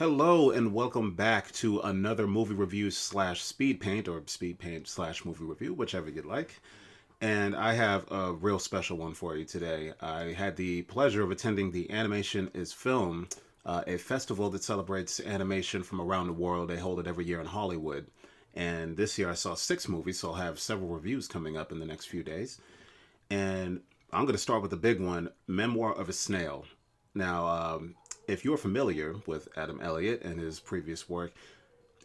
Hello and welcome back to another movie review slash speed paint or speed paint slash movie review, whichever you'd like. And I have a real special one for you today. I had the pleasure of attending the Animation is Film, a festival that celebrates animation from around the world. They hold it every year in Hollywood. And this year I saw 6 movies, so I'll have several reviews coming up in the next few days. And I'm going to start with the big one, Memoir of a Snail. Now, if you're familiar with Adam Elliott and his previous work,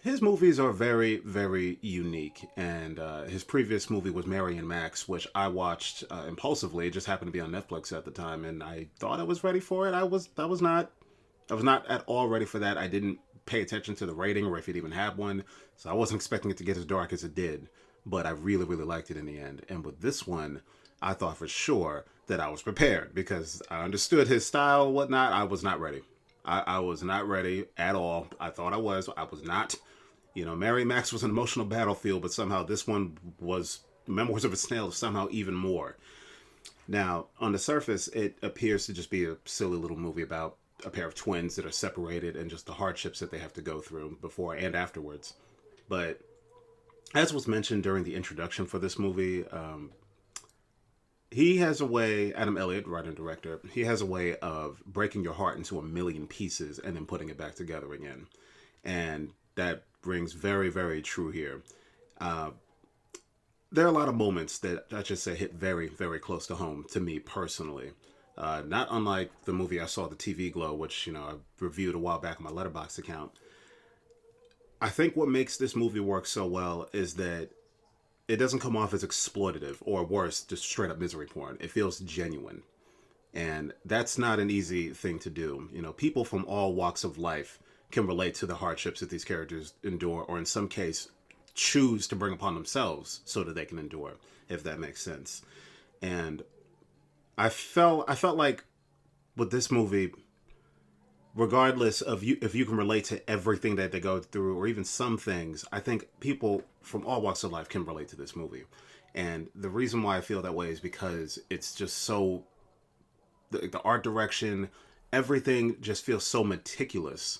his movies are very, very unique. And his previous movie was Mary and Max, which I watched impulsively. It just happened to be on Netflix at the time, and I thought I was ready for it. I was not at all ready for that. I didn't pay attention to the rating or if it even had one, so I wasn't expecting it to get as dark as it did. But I really, really liked it in the end. And with this one, I thought for sure that I was prepared because I understood his style and whatnot. I was not ready. I was not ready at all. I thought I was. I was not. You know, Mary Max was an emotional battlefield, but somehow this one was Memoirs of a Snail somehow even more. Now, on the surface, it appears to just be a silly little movie about a pair of twins that are separated and just the hardships that they have to go through before and afterwards. But as was mentioned during the introduction for this movie, he has a way, Adam Elliott, writer and director, he has a way of breaking your heart into a million pieces and then putting it back together again. And that rings very, very true here. There are a lot of moments that I just say hit very, very close to home to me personally. Not unlike the movie I saw, The TV Glow, which, I reviewed a while back on my Letterboxd account. I think what makes this movie work so well is that it doesn't come off as exploitative or worse, just straight up misery porn. It feels genuine. And that's not an easy thing to do. People from all walks of life can relate to the hardships that these characters endure, or in some case, choose to bring upon themselves so that they can endure, if that makes sense. And I felt like with this movie, regardless of you, if you can relate to everything that they go through, or even some things, I think people from all walks of life can relate to this movie. And the reason why I feel that way is because it's just so, the art direction, everything just feels so meticulous,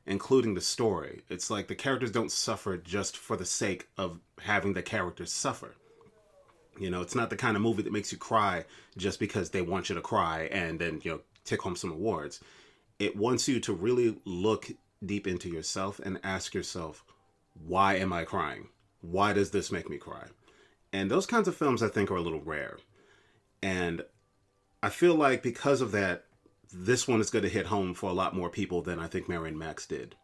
including the story. It's like the characters don't suffer just for the sake of having the characters suffer. It's not the kind of movie that makes you cry just because they want you to cry and then, take home some awards. It wants you to really look deep into yourself and ask yourself, why am I crying? Why does this make me cry? And those kinds of films, I think, are a little rare. And I feel like because of that, this one is going to hit home for a lot more people than I think Mary and Max did.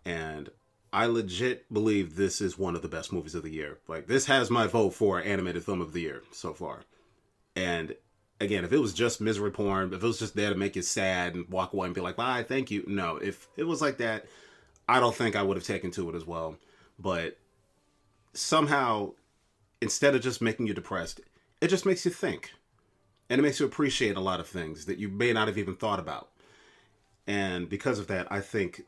And I legit believe this is one of the best movies of the year. Like, this has my vote for animated film of the year so far. And again, if it was just misery porn, if it was just there to make you sad and walk away and be like, bye, thank you. No, if it was like that, I don't think I would have taken to it as well. But somehow, instead of just making you depressed, it just makes you think. And it makes you appreciate a lot of things that you may not have even thought about. And because of that, I think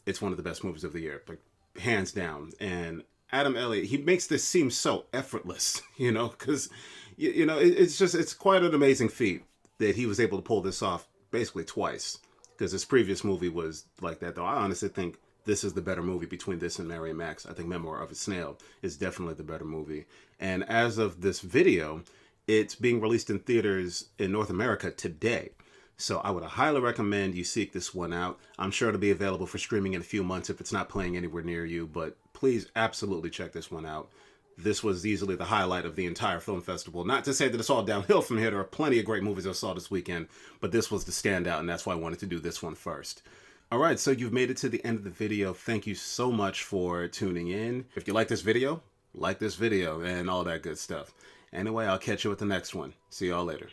it's one of the best movies of the year, like hands down. And Adam Elliott, he makes this seem so effortless, because, it's quite an amazing feat that he was able to pull this off basically twice, because his previous movie was like that, though I honestly think this is the better movie between this and Mary and Max. I think Memoir of a Snail is definitely the better movie. And as of this video, it's being released in theaters in North America today. So I would highly recommend you seek this one out. I'm sure it'll be available for streaming in a few months if it's not playing anywhere near you, but please absolutely check this one out. This was easily the highlight of the entire film festival. Not to say that it's all downhill from here. There are plenty of great movies I saw this weekend, but this was the standout, and that's why I wanted to do this one first. All right, so you've made it to the end of the video. Thank you so much for tuning in. If you like this video, and all that good stuff. Anyway, I'll catch you with the next one. See y'all later.